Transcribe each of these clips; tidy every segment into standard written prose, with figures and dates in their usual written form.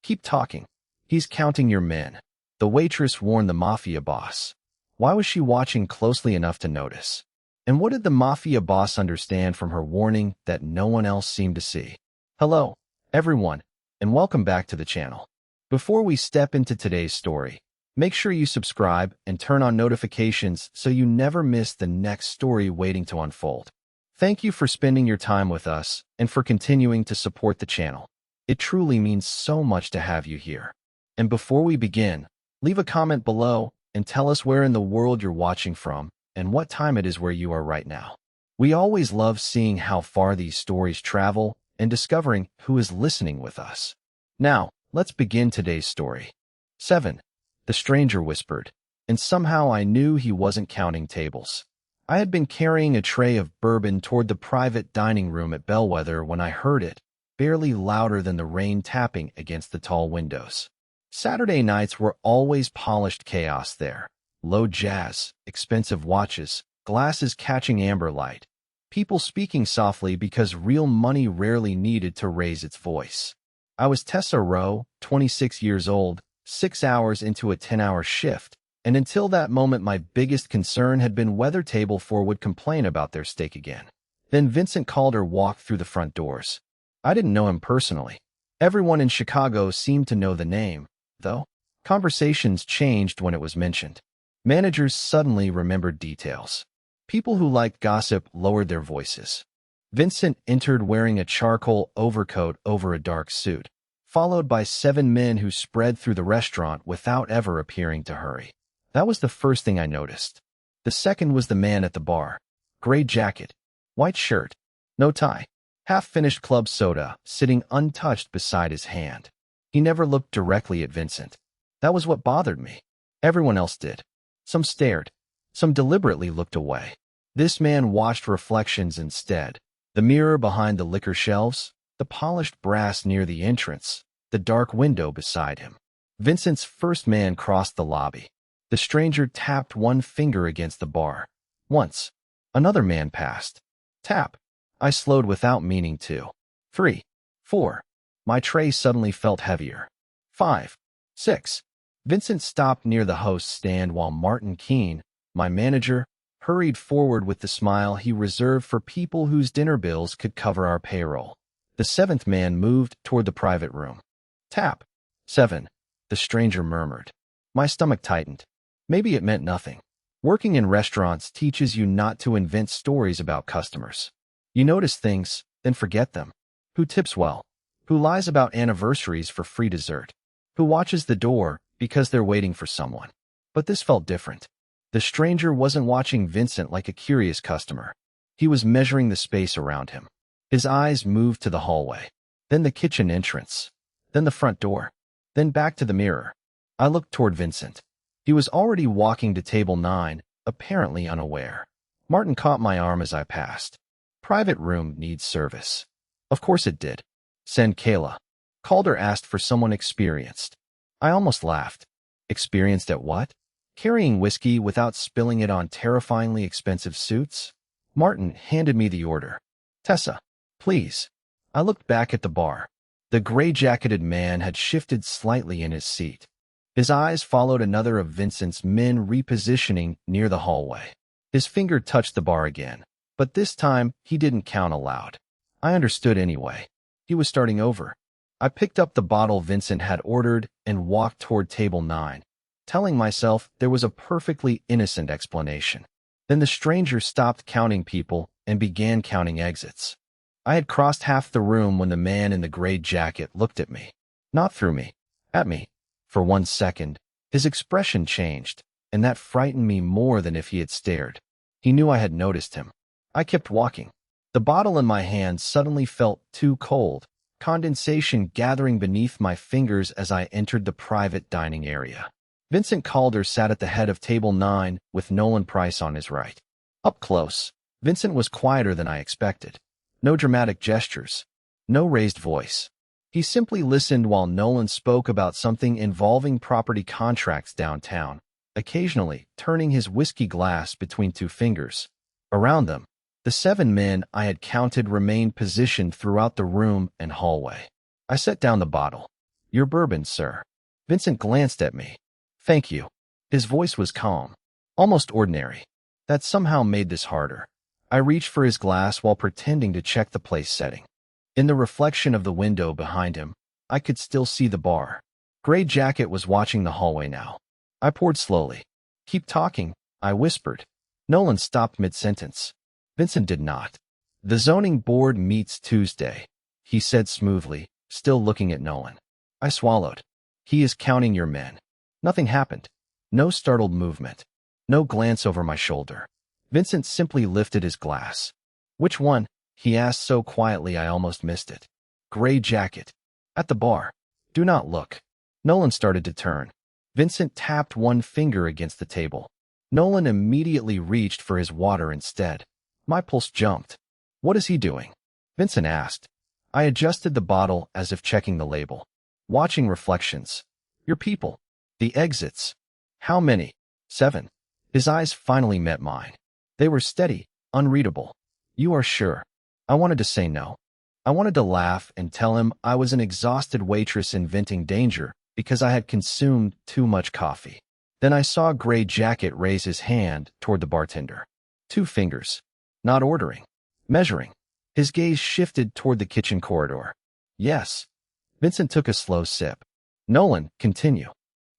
Keep talking. He's counting your men. The waitress warned the mafia boss. Why was she watching closely enough to notice? And what did the mafia boss understand from her warning that no one else seemed to see? Hello, everyone, and welcome back to the channel. Before we step into today's story, make sure you subscribe and turn on notifications so you never miss the next story waiting to unfold. Thank you for spending your time with us and for continuing to support the channel. It truly means so much to have you here. And before we begin, leave a comment below and tell us where in the world you're watching from and what time it is where you are right now. We always love seeing how far these stories travel and discovering who is listening with us. Now, let's begin today's story. 7. The stranger whispered, and somehow I knew he wasn't counting tables. I had been carrying a tray of bourbon toward the private dining room at Bellwether when I heard it, barely louder than the rain tapping against the tall windows. Saturday nights were always polished chaos there. Low jazz, expensive watches, glasses catching amber light, people speaking softly because real money rarely needed to raise its voice. I was Tessa Rowe, 26 years old, 6 hours into a 10-hour shift, and until that moment my biggest concern had been whether Table 4 would complain about their steak again. Then Vincent Calder walked through the front doors. I didn't know him personally. Everyone in Chicago seemed to know the name, though. Conversations changed when it was mentioned. Managers suddenly remembered details. People who liked gossip lowered their voices. Vincent entered wearing a charcoal overcoat over a dark suit, followed by 7 men who spread through the restaurant without ever appearing to hurry. That was the first thing I noticed. The second was the man at the bar. Gray jacket, white shirt, no tie, half-finished club soda sitting untouched beside his hand. He never looked directly at Vincent. That was what bothered me. Everyone else did. Some stared. Some deliberately looked away. This man watched reflections instead. The mirror behind the liquor shelves, the polished brass near the entrance, the dark window beside him. Vincent's first man crossed the lobby. The stranger tapped one finger against the bar. Once. Another man passed. Tap. I slowed without meaning to. 3. 4. My tray suddenly felt heavier. 5. 6. Vincent stopped near the host's stand while Martin Keene, my manager, hurried forward with the smile he reserved for people whose dinner bills could cover our payroll. The 7th man moved toward the private room. Tap. 7. The stranger murmured. My stomach tightened. Maybe it meant nothing. Working in restaurants teaches you not to invent stories about customers. You notice things, then forget them. Who tips well? Who lies about anniversaries for free dessert? Who watches the door because they're waiting for someone? But this felt different. The stranger wasn't watching Vincent like a curious customer. He was measuring the space around him. His eyes moved to the hallway, then the kitchen entrance, then the front door, then back to the mirror. I looked toward Vincent. He was already walking to table 9, apparently unaware. Martin caught my arm as I passed. Private room needs service. Of course it did. Send Kayla. Calder asked for someone experienced. I almost laughed. Experienced at what? Carrying whiskey without spilling it on terrifyingly expensive suits? Martin handed me the order. Tessa, please. I looked back at the bar. The gray-jacketed man had shifted slightly in his seat. His eyes followed another of Vincent's men repositioning near the hallway. His finger touched the bar again, but this time he didn't count aloud. I understood anyway. He was starting over. I picked up the bottle Vincent had ordered and walked toward table 9, telling myself there was a perfectly innocent explanation. Then the stranger stopped counting people and began counting exits. I had crossed half the room when the man in the gray jacket looked at me. Not through me. At me. For 1 second, his expression changed, and that frightened me more than if he had stared. He knew I had noticed him. I kept walking. The bottle in my hand suddenly felt too cold, condensation gathering beneath my fingers as I entered the private dining area. Vincent Calder sat at the head of table 9 with Nolan Price on his right. Up close, Vincent was quieter than I expected. No dramatic gestures. No raised voice. He simply listened while Nolan spoke about something involving property contracts downtown, occasionally turning his whiskey glass between 2 fingers. Around them, the 7 men I had counted remained positioned throughout the room and hallway. I set down the bottle. Your bourbon, sir. Vincent glanced at me. Thank you. His voice was calm, almost ordinary. That somehow made this harder. I reached for his glass while pretending to check the place setting. In the reflection of the window behind him, I could still see the bar. Gray Jacket was watching the hallway now. I poured slowly. Keep talking, I whispered. Nolan stopped mid-sentence. Vincent did not. The zoning board meets Tuesday, he said smoothly, still looking at Nolan. I swallowed. He is counting your men. Nothing happened. No startled movement. No glance over my shoulder. Vincent simply lifted his glass. Which one? He asked so quietly I almost missed it. Gray Jacket. At the bar. Do not look. Nolan started to turn. Vincent tapped one finger against the table. Nolan immediately reached for his water instead. My pulse jumped. What is he doing? Vincent asked. I adjusted the bottle as if checking the label. Watching reflections. Your people. The exits. How many? 7. His eyes finally met mine. They were steady, unreadable. You are sure? I wanted to say no. I wanted to laugh and tell him I was an exhausted waitress inventing danger because I had consumed too much coffee. Then I saw Gray Jacket raise his hand toward the bartender. 2 fingers. Not ordering. Measuring. His gaze shifted toward the kitchen corridor. Yes. Vincent took a slow sip. Nolan, continue.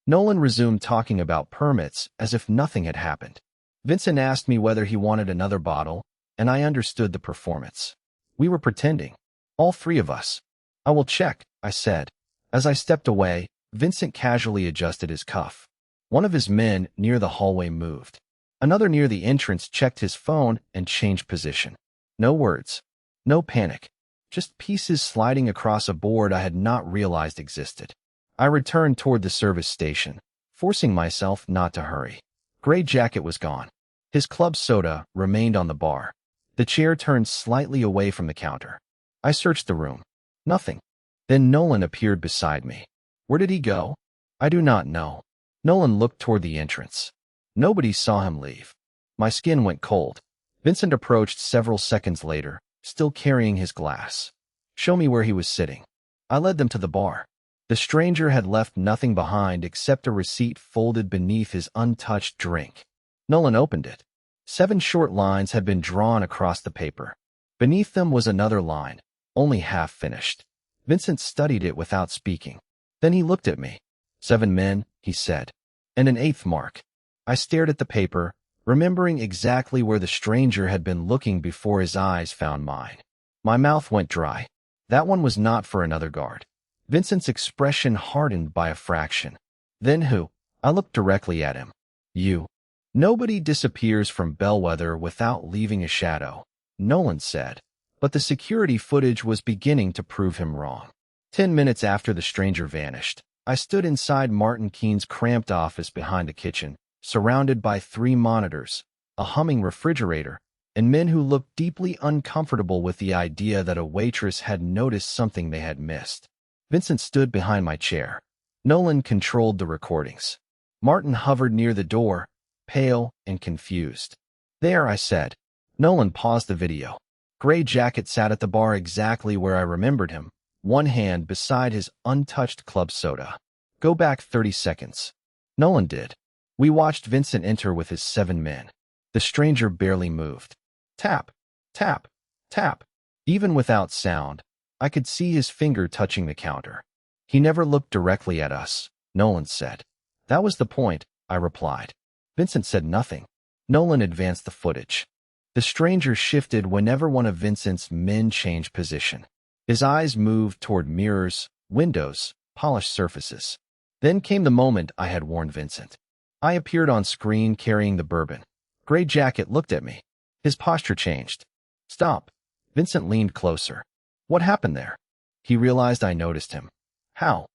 Nolan resumed talking about permits as if nothing had happened. Vincent asked me whether he wanted another bottle, and I understood the performance. We were pretending. All 3 of us. I will check, I said. As I stepped away, Vincent casually adjusted his cuff. One of his men near the hallway moved. Another near the entrance checked his phone and changed position. No words. No panic. Just pieces sliding across a board I had not realized existed. I returned toward the service station, forcing myself not to hurry. Gray Jacket was gone. His club soda remained on the bar. The chair turned slightly away from the counter. I searched the room. Nothing. Then Nolan appeared beside me. Where did he go? I do not know. Nolan looked toward the entrance. Nobody saw him leave. My skin went cold. Vincent approached several seconds later, still carrying his glass. Show me where he was sitting. I led them to the bar. The stranger had left nothing behind except a receipt folded beneath his untouched drink. Nolan opened it. 7 short lines had been drawn across the paper. Beneath them was another line, only half finished. Vincent studied it without speaking. Then he looked at me. 7 men, he said, and an 8th mark. I stared at the paper, remembering exactly where the stranger had been looking before his eyes found mine. My mouth went dry. That one was not for another guard. Vincent's expression hardened by a fraction. Then who? I looked directly at him. You. Nobody disappears from Bellwether without leaving a shadow, Nolan said. But the security footage was beginning to prove him wrong. 10 minutes after the stranger vanished, I stood inside Martin Keene's cramped office behind the kitchen, surrounded by 3 monitors, a humming refrigerator, and men who looked deeply uncomfortable with the idea that a waitress had noticed something they had missed. Vincent stood behind my chair. Nolan controlled the recordings. Martin hovered near the door, pale and confused. There, I said. Nolan paused the video. Gray Jacket sat at the bar exactly where I remembered him, one hand beside his untouched club soda. Go back 30 seconds. Nolan did. We watched Vincent enter with his 7 men. The stranger barely moved. Tap, tap, tap. Even without sound, I could see his finger touching the counter. He never looked directly at us, Nolan said. That was the point, I replied. Vincent said nothing. Nolan advanced the footage. The stranger shifted whenever one of Vincent's men changed position. His eyes moved toward mirrors, windows, polished surfaces. Then came the moment I had warned Vincent. I appeared on screen carrying the bourbon. Gray Jacket looked at me. His posture changed. Stop. Vincent leaned closer. What happened there? He realized I noticed him. How?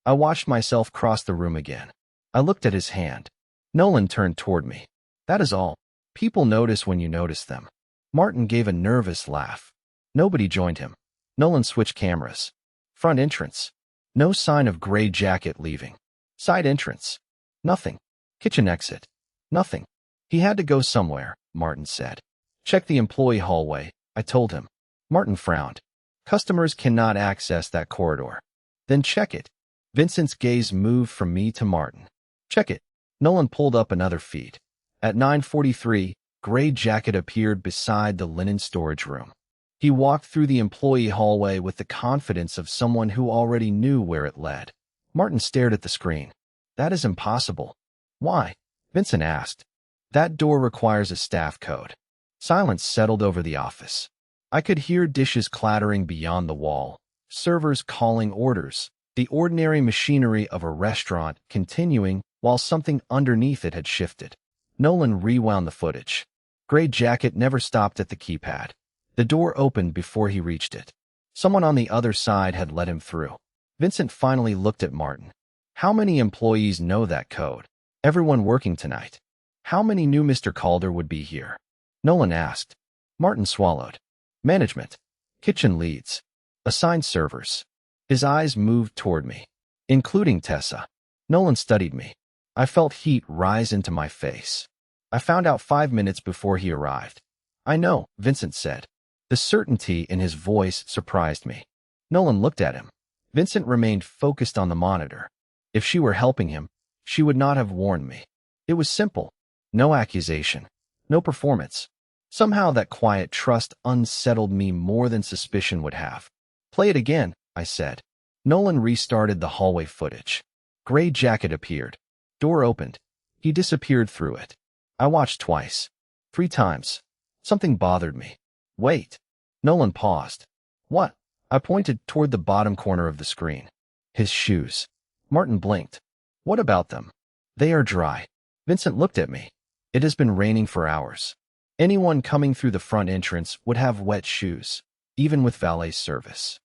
I watched myself cross the room again. I looked at his hand. Nolan turned toward me. That is all. People notice when you notice them. Martin gave a nervous laugh. Nobody joined him. Nolan switched cameras. Front entrance. No sign of Gray Jacket leaving. Side entrance. Nothing. Kitchen exit. Nothing. He had to go somewhere, Martin said. Check the employee hallway, I told him. Martin frowned. Customers cannot access that corridor. Then check it. Vincent's gaze moved from me to Martin. Check it. Nolan pulled up another feed. At 9:43, Gray Jacket appeared beside the linen storage room. He walked through the employee hallway with the confidence of someone who already knew where it led. Martin stared at the screen. That is impossible. Why? Vincent asked. That door requires a staff code. Silence settled over the office. I could hear dishes clattering beyond the wall, servers calling orders, the ordinary machinery of a restaurant continuing while something underneath it had shifted. Nolan rewound the footage. Gray Jacket never stopped at the keypad. The door opened before he reached it. Someone on the other side had let him through. Vincent finally looked at Martin. How many employees know that code? Everyone working tonight. How many knew Mr. Calder would be here? Nolan asked. Martin swallowed. Management. Kitchen leads. Assigned servers. His eyes moved toward me, including Tessa. Nolan studied me. I felt heat rise into my face. I found out 5 minutes before he arrived. I know, Vincent said. The certainty in his voice surprised me. Nolan looked at him. Vincent remained focused on the monitor. If she were helping him, she would not have warned me. It was simple. No accusation. No performance. Somehow that quiet trust unsettled me more than suspicion would have. Play it again, I said. Nolan restarted the hallway footage. Gray Jacket appeared. Door opened. He disappeared through it. I watched twice. 3 times. Something bothered me. Wait. Nolan paused. What? I pointed toward the bottom corner of the screen. His shoes. Martin blinked. What about them? They are dry. Vincent looked at me. It has been raining for hours. Anyone coming through the front entrance would have wet shoes, even with valet service.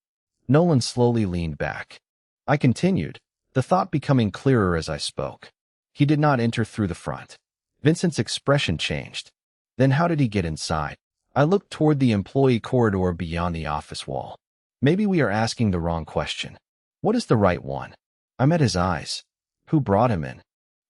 Nolan slowly leaned back. I continued, the thought becoming clearer as I spoke. He did not enter through the front. Vincent's expression changed. Then how did he get inside? I looked toward the employee corridor beyond the office wall. Maybe we are asking the wrong question. What is the right one? I met his eyes. Who brought him in?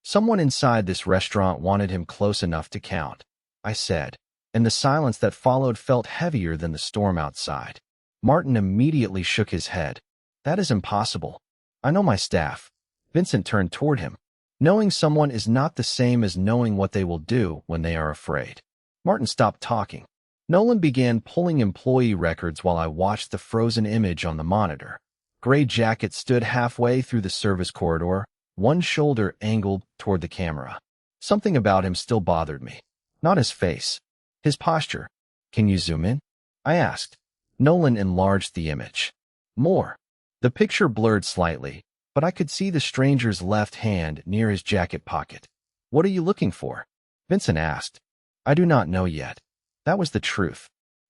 Someone inside this restaurant wanted him close enough to count, I said, and the silence that followed felt heavier than the storm outside. Martin immediately shook his head. That is impossible. I know my staff. Vincent turned toward him. Knowing someone is not the same as knowing what they will do when they are afraid. Martin stopped talking. Nolan began pulling employee records while I watched the frozen image on the monitor. Gray Jacket stood halfway through the service corridor, one shoulder angled toward the camera. Something about him still bothered me. Not his face. His posture. Can you zoom in? I asked. Nolan enlarged the image. More. The picture blurred slightly, but I could see the stranger's left hand near his jacket pocket. What are you looking for? Vincent asked. I do not know yet. That was the truth.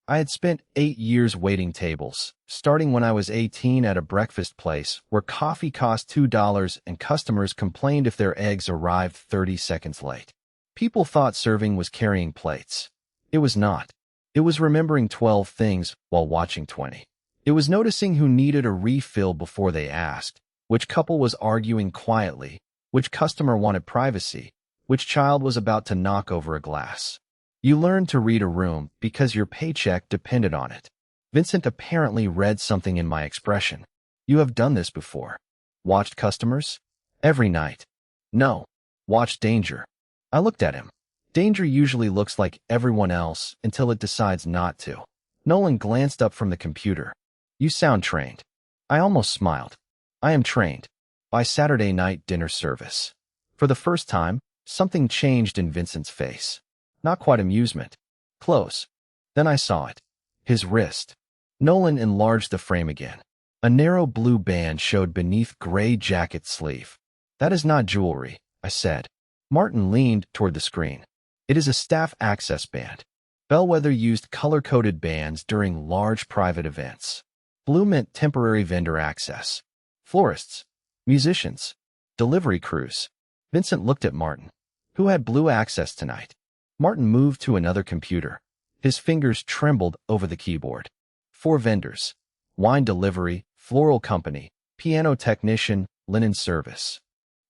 I had spent 8 years waiting tables, starting when I was 18 at a breakfast place where coffee cost $2 and customers complained if their eggs arrived 30 seconds late. People thought serving was carrying plates. It was not. It was remembering 12 things while watching 20. It was noticing who needed a refill before they asked, which couple was arguing quietly, which customer wanted privacy, which child was about to knock over a glass. You learned to read a room because your paycheck depended on it. Vincent apparently read something in my expression. You have done this before. Watched customers? Every night. No. Watched danger. I looked at him. Danger usually looks like everyone else until it decides not to. Nolan glanced up from the computer. You sound trained. I almost smiled. I am trained. By Saturday night dinner service. For the first time, something changed in Vincent's face. Not quite amusement. Close. Then I saw it. His wrist. Nolan enlarged the frame again. A narrow blue band showed beneath Gray Jacket's sleeve. That is not jewelry, I said. Martin leaned toward the screen. It is a staff access band. Bellwether used color-coded bands during large private events. Blue meant temporary vendor access. Florists. Musicians. Delivery crews. Vincent looked at Martin. Who had blue access tonight? Martin moved to another computer. His fingers trembled over the keyboard. 4 vendors. Wine delivery, floral company, piano technician, linen service.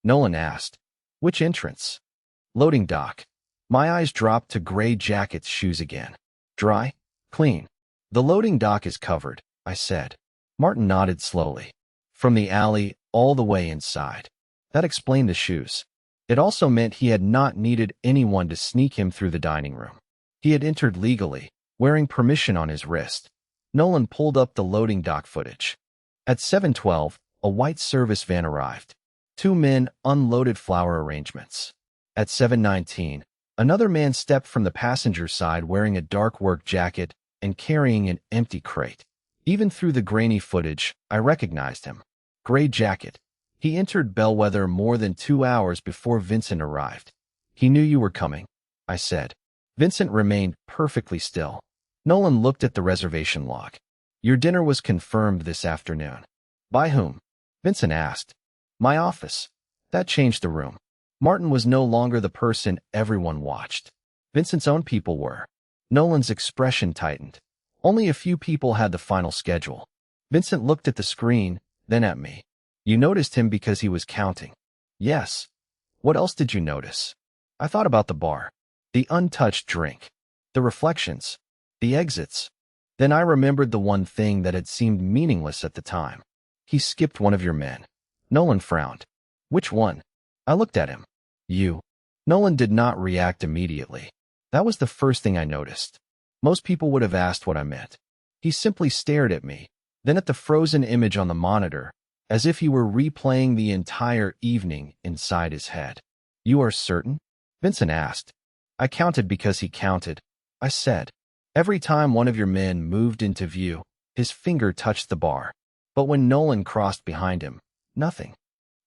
Nolan asked, which entrance? Loading dock. My eyes dropped to Gray Jacket's shoes again. Dry? Clean. The loading dock is covered, I said. Martin nodded slowly. From the alley, all the way inside. That explained the shoes. It also meant he had not needed anyone to sneak him through the dining room. He had entered legally, wearing permission on his wrist. Nolan pulled up the loading dock footage. At 7:12, a white service van arrived. 2 men unloaded flower arrangements. At 7:19, another man stepped from the passenger side wearing a dark work jacket and carrying an empty crate. Even through the grainy footage, I recognized him. Gray jacket. He entered Bellwether more than 2 hours before Vincent arrived. He knew you were coming, I said. Vincent remained perfectly still. Nolan looked at the reservation log. Your dinner was confirmed this afternoon. By whom? Vincent asked. My office. That changed the room. Martin was no longer the person everyone watched. Vincent's own people were. Nolan's expression tightened. Only a few people had the final schedule. Vincent looked at the screen, then at me. You noticed him because he was counting. Yes. What else did you notice? I thought about the bar, the untouched drink, the reflections, the exits. Then I remembered the one thing that had seemed meaningless at the time. He skipped one of your men. Nolan frowned. Which one? I looked at him. You. Nolan did not react immediately. That was the first thing I noticed. Most people would have asked what I meant. He simply stared at me, then at the frozen image on the monitor, as if he were replaying the entire evening inside his head. You are certain? Vincent asked. I counted because he counted. I said. Every time one of your men moved into view, his finger touched the bar. But when Nolan crossed behind him, nothing.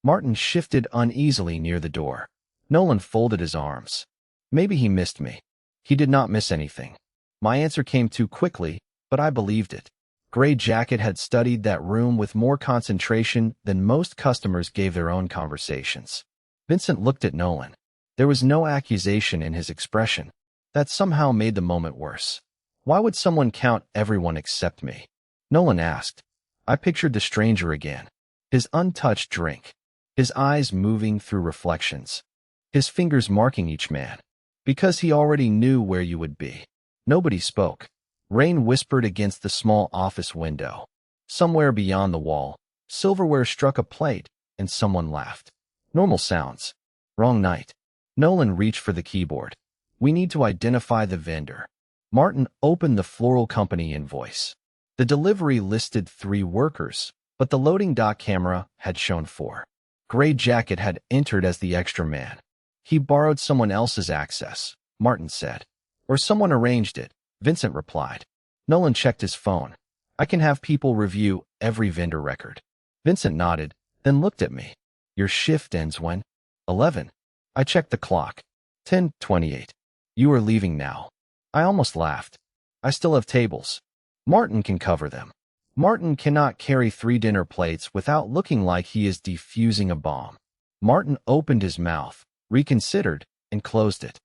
Martin shifted uneasily near the door. Nolan folded his arms. Maybe he missed me. He did not miss anything. My answer came too quickly, but I believed it. Gray Jacket had studied that room with more concentration than most customers gave their own conversations. Vincent looked at Nolan. There was no accusation in his expression. That somehow made the moment worse. Why would someone count everyone except me? Nolan asked. I pictured the stranger again. His untouched drink. His eyes moving through reflections. His fingers marking each man. Because he already knew where you would be. Nobody spoke. Rain whispered against the small office window. Somewhere beyond the wall, silverware struck a plate, and someone laughed. Normal sounds. Wrong night. Nolan reached for the keyboard. We need to identify the vendor. Martin opened the floral company invoice. The delivery listed 3 workers, but the loading dock camera had shown 4. Gray Jacket had entered as the extra man. He borrowed someone else's access, Martin said. Or someone arranged it, Vincent replied. Nolan checked his phone. I can have people review every vendor record. Vincent nodded, then looked at me. Your shift ends when? 11. I checked the clock. 10:28. You are leaving now. I almost laughed. I still have tables. Martin can cover them. Martin cannot carry 3 dinner plates without looking like he is defusing a bomb. Martin opened his mouth, reconsidered, and closed it.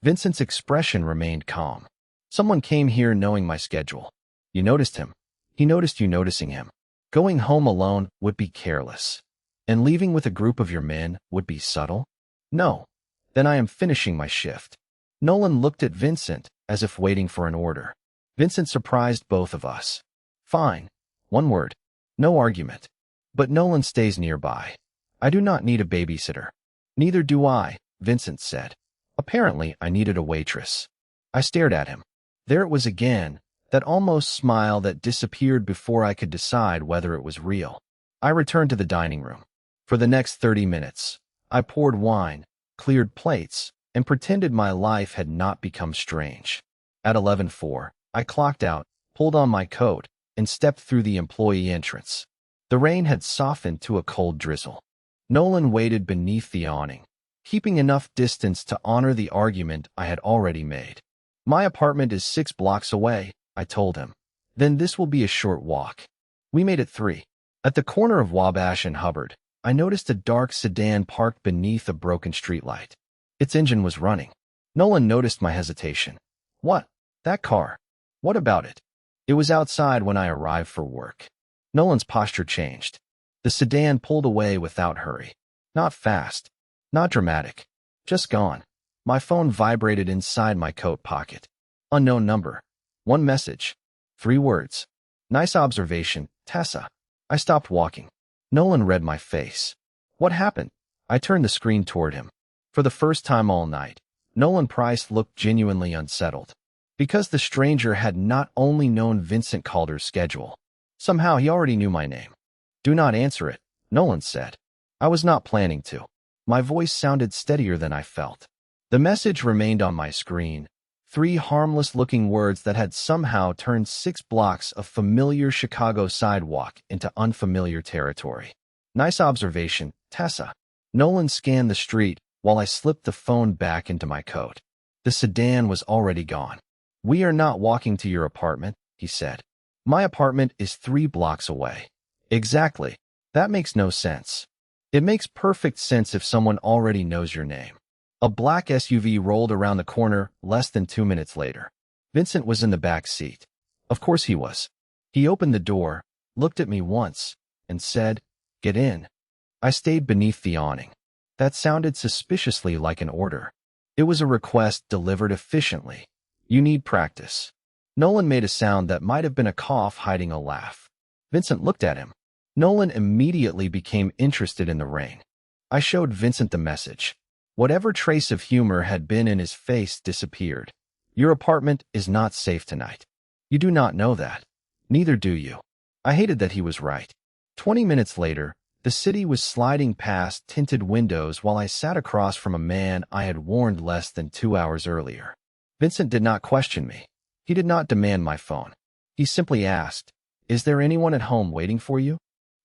Vincent's expression remained calm. Someone came here knowing my schedule. You noticed him. He noticed you noticing him. Going home alone would be careless. And leaving with a group of your men would be subtle? No. Then I am finishing my shift. Nolan looked at Vincent as if waiting for an order. Vincent surprised both of us. Fine. One word. No argument. But Nolan stays nearby. I do not need a babysitter. Neither do I, Vincent said. Apparently, I needed a waitress. I stared at him. There it was again, that almost smile that disappeared before I could decide whether it was real. I returned to the dining room. For the next 30 minutes, I poured wine, cleared plates, and pretended my life had not become strange. At 11:04, I clocked out, pulled on my coat, and stepped through the employee entrance. The rain had softened to a cold drizzle. Nolan waited beneath the awning, keeping enough distance to honor the argument I had already made. My apartment is 6 blocks away, I told him. Then this will be a short walk. We made it 3. At the corner of Wabash and Hubbard, I noticed a dark sedan parked beneath a broken streetlight. Its engine was running. Nolan noticed my hesitation. What? That car? What about it? It was outside when I arrived for work. Nolan's posture changed. The sedan pulled away without hurry. Not fast. Not dramatic. Just gone. My phone vibrated inside my coat pocket. Unknown number. 1 message. 3 words. Nice observation, Tessa. I stopped walking. Nolan read my face. What happened? I turned the screen toward him. For the first time all night, Nolan Price looked genuinely unsettled. Because the stranger had not only known Vincent Calder's schedule, somehow he already knew my name. Do not answer it, Nolan said. I was not planning to. My voice sounded steadier than I felt. The message remained on my screen. 3 harmless-looking words that had somehow turned 6 blocks of familiar Chicago sidewalk into unfamiliar territory. Nice observation, Tessa. Nolan scanned the street while I slipped the phone back into my coat. The sedan was already gone. We are not walking to your apartment, he said. My apartment is 3 blocks away. Exactly. That makes no sense. It makes perfect sense if someone already knows your name. A black SUV rolled around the corner less than 2 minutes later. Vincent was in the back seat. Of course he was. He opened the door, looked at me once, and said, "Get in." I stayed beneath the awning. That sounded suspiciously like an order. It was a request delivered efficiently. You need practice. Nolan made a sound that might have been a cough hiding a laugh. Vincent looked at him. Nolan immediately became interested in the rain. I showed Vincent the message. Whatever trace of humor had been in his face disappeared. Your apartment is not safe tonight. You do not know that. Neither do you. I hated that he was right. 20 minutes later, the city was sliding past tinted windows while I sat across from a man I had warned less than 2 hours earlier. Vincent did not question me. He did not demand my phone. He simply asked, "Is there anyone at home waiting for you?"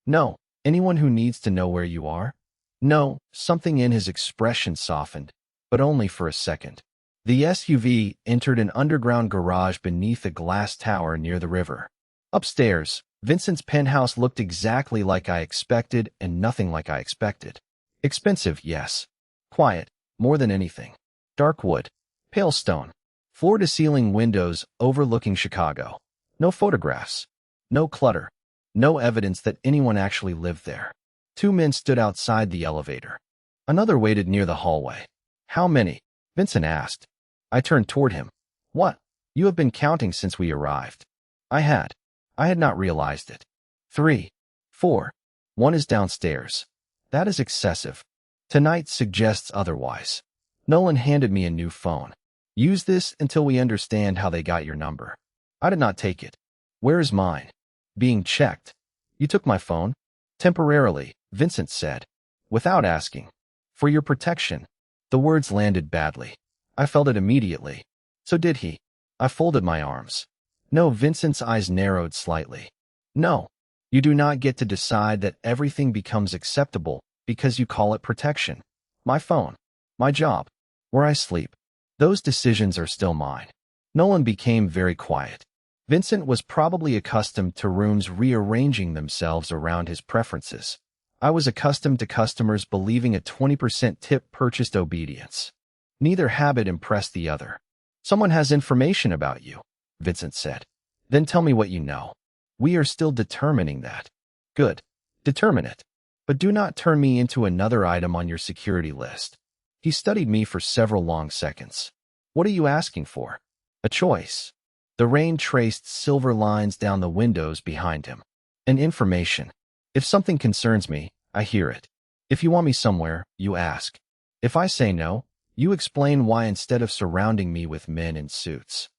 "No." "Anyone who needs to know where you are?" "No." Something in his expression softened, but only for a second. The SUV entered an underground garage beneath a glass tower near the river. Upstairs, Vincent's penthouse looked exactly like I expected and nothing like I expected. Expensive, yes. Quiet, more than anything. Dark wood. Pale stone. Floor-to-ceiling windows overlooking Chicago. No photographs. No clutter. No evidence that anyone actually lived there. 2 men stood outside the elevator. Another waited near the hallway. "How many?" Vincent asked. I turned toward him. "What? You have been counting since we arrived." I had. I had not realized it. 3. 4. One is downstairs. That is excessive. Tonight suggests otherwise. Nolan handed me a new phone. Use this until we understand how they got your number. I did not take it. Where is mine? Being checked. You took my phone? Temporarily, Vincent said, without asking. For your protection. The words landed badly. I felt it immediately. So did he. I folded my arms. No, Vincent's eyes narrowed slightly. No. You do not get to decide that everything becomes acceptable because you call it protection. My phone. My job. Where I sleep. Those decisions are still mine. Nolan became very quiet. Vincent was probably accustomed to rooms rearranging themselves around his preferences. I was accustomed to customers believing a 20% tip purchased obedience. Neither habit impressed the other. Someone has information about you, Vincent said. Then tell me what you know. We are still determining that. Good. Determine it. But do not turn me into another item on your security list. He studied me for several long seconds. What are you asking for? A choice. The rain traced silver lines down the windows behind him. An information. If something concerns me, I hear it. If you want me somewhere, you ask. If I say no, you explain why instead of surrounding me with men in suits.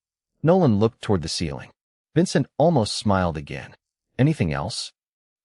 Nolan looked toward the ceiling. Vincent almost smiled again. Anything else?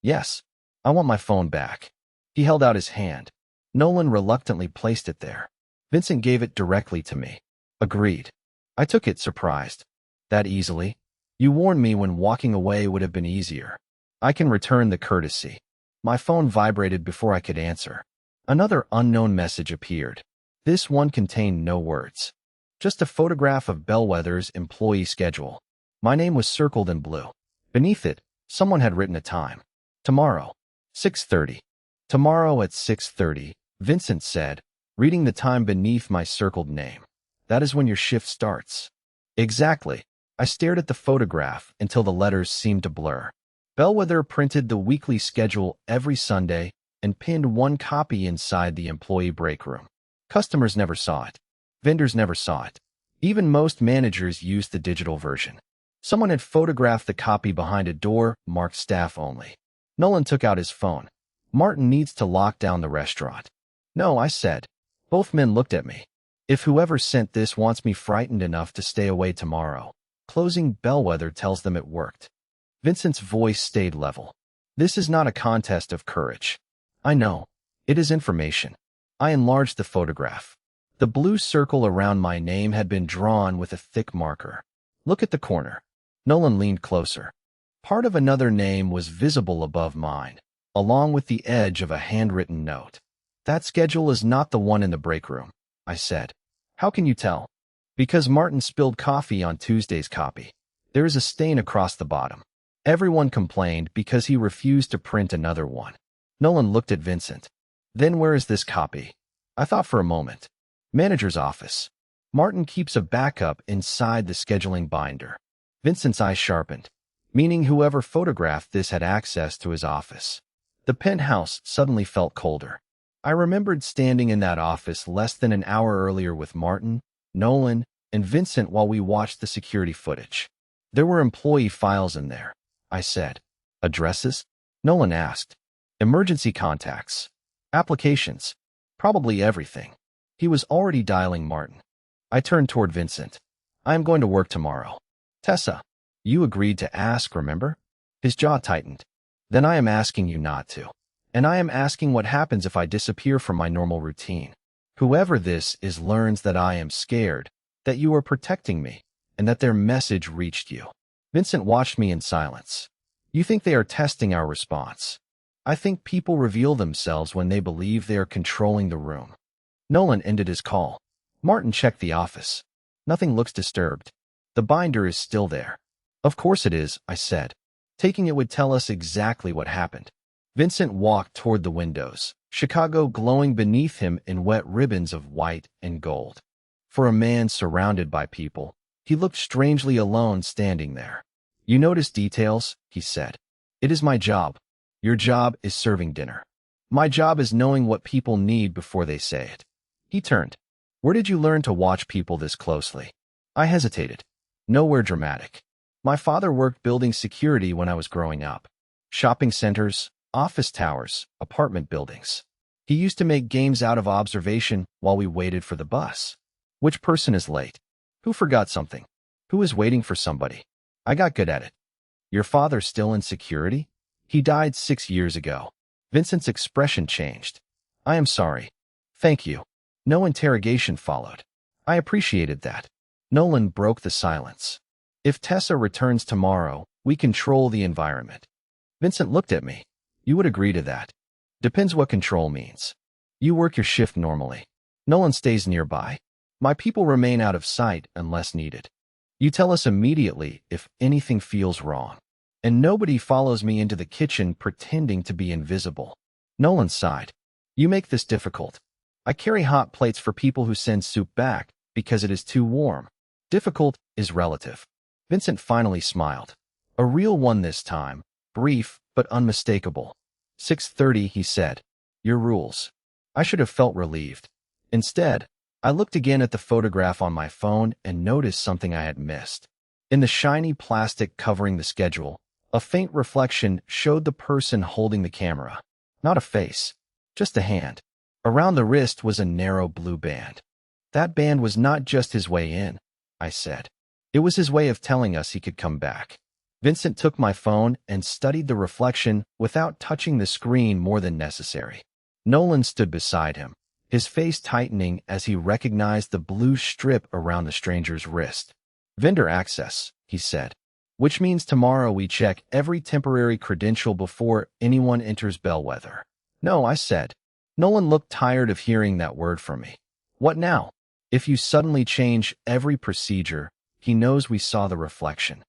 Yes. I want my phone back. He held out his hand. Nolan reluctantly placed it there. Vincent gave it directly to me. Agreed. I took it, surprised. That easily? You warned me when walking away would have been easier. I can return the courtesy. My phone vibrated before I could answer. Another unknown message appeared. This one contained no words. Just a photograph of Bellwether's employee schedule. My name was circled in blue. Beneath it, someone had written a time. Tomorrow. 6:30. Tomorrow at 6:30, Vincent said, reading the time beneath my circled name. That is when your shift starts. Exactly. I stared at the photograph until the letters seemed to blur. Bellwether printed the weekly schedule every Sunday and pinned one copy inside the employee break room. Customers never saw it. Vendors never saw it. Even most managers used the digital version. Someone had photographed the copy behind a door marked staff only. Nolan took out his phone. Martin needs to lock down the restaurant. No, I said. Both men looked at me. If whoever sent this wants me frightened enough to stay away tomorrow, closing Bellwether tells them it worked. Vincent's voice stayed level. This is not a contest of courage. I know. It is information. I enlarged the photograph. The blue circle around my name had been drawn with a thick marker. Look at the corner. Nolan leaned closer. Part of another name was visible above mine, along with the edge of a handwritten note. That schedule is not the one in the break room, I said. How can you tell? Because Martin spilled coffee on Tuesday's copy. There is a stain across the bottom. Everyone complained because he refused to print another one. Nolan looked at Vincent. Then where is this copy? I thought for a moment. Manager's office. Martin keeps a backup inside the scheduling binder. Vincent's eyes sharpened, meaning whoever photographed this had access to his office. The penthouse suddenly felt colder. I remembered standing in that office less than an hour earlier with Martin, Nolan, and Vincent while we watched the security footage. There were employee files in there, I said. Addresses? Nolan asked. Emergency contacts. Applications. Probably everything. He was already dialing Martin. I turned toward Vincent. I am going to work tomorrow. Tessa, you agreed to ask, remember? His jaw tightened. Then I am asking you not to. And I am asking what happens if I disappear from my normal routine. Whoever this is learns that I am scared, that you are protecting me, and that their message reached you. Vincent watched me in silence. You think they are testing our response? I think people reveal themselves when they believe they are controlling the room. Nolan ended his call. Martin checked the office. Nothing looks disturbed. The binder is still there. Of course it is, I said. Taking it would tell us exactly what happened. Vincent walked toward the windows, Chicago glowing beneath him in wet ribbons of white and gold. For a man surrounded by people, he looked strangely alone standing there. You notice details, he said. It is my job. Your job is serving dinner. My job is knowing what people need before they say it. He turned. Where did you learn to watch people this closely? I hesitated. Nowhere dramatic. My father worked building security when I was growing up. Shopping centers, office towers, apartment buildings. He used to make games out of observation while we waited for the bus. Which person is late? Who forgot something? Who is waiting for somebody? I got good at it. Your father still in security? He died 6 years ago. Vincent's expression changed. I am sorry. Thank you. No interrogation followed. I appreciated that. Nolan broke the silence. If Tessa returns tomorrow, we control the environment. Vincent looked at me. You would agree to that. Depends what control means. You work your shift normally. Nolan stays nearby. My people remain out of sight unless needed. You tell us immediately if anything feels wrong. And nobody follows me into the kitchen pretending to be invisible. Nolan sighed. You make this difficult. I carry hot plates for people who send soup back because it is too warm. Difficult is relative. Vincent finally smiled. A real one this time, brief but unmistakable. 6:30, he said. Your rules. I should have felt relieved. Instead, I looked again at the photograph on my phone and noticed something I had missed. In the shiny plastic covering the schedule, a faint reflection showed the person holding the camera. Not a face, just a hand. Around the wrist was a narrow blue band. That band was not just his way in, I said. It was his way of telling us he could come back. Vincent took my phone and studied the reflection without touching the screen more than necessary. Nolan stood beside him, his face tightening as he recognized the blue strip around the stranger's wrist. Vendor access, he said, which means tomorrow we check every temporary credential before anyone enters Bellwether. No, I said. Nolan looked tired of hearing that word from me. What now? If you suddenly change every procedure, he knows we saw the reflection.